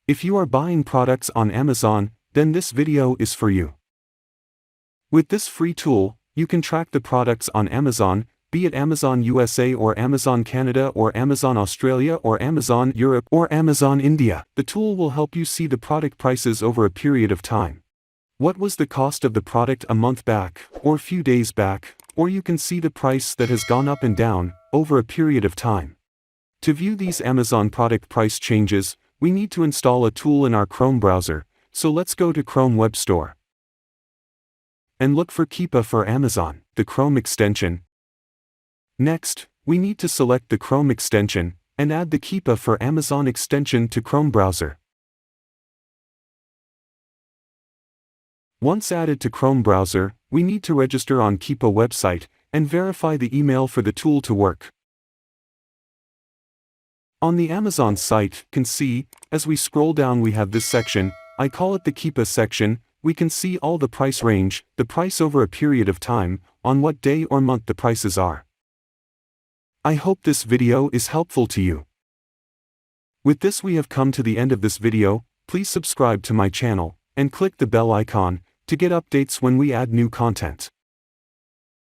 If you are buying products on Amazon, then this video is for you. With this free tool, you can track the products on Amazon, be it Amazon USA or Amazon Canada or Amazon Australia or Amazon Europe or Amazon India. The tool will help you see the product prices over a period of time. What was the cost of the product a month back, or few days back, or you can see the price that has gone up and down, over a period of time. To view these Amazon product price changes, we need to install a tool in our Chrome browser, so let's go to Chrome Web Store. And look for Keepa for Amazon, the Chrome extension. Next, we need to select the Chrome extension, and add the Keepa for Amazon extension to Chrome browser. Once added to Chrome browser, we need to register on Keepa website, and verify the email for the tool to work. On the Amazon site, you can see, as we scroll down we have this section, I call it the Keepa section. We can see all the price range, the price over a period of time, on what day or month the prices are. I hope this video is helpful to you. With this we have come to the end of this video. Please subscribe to my channel, and click the bell icon, to get updates when we add new content.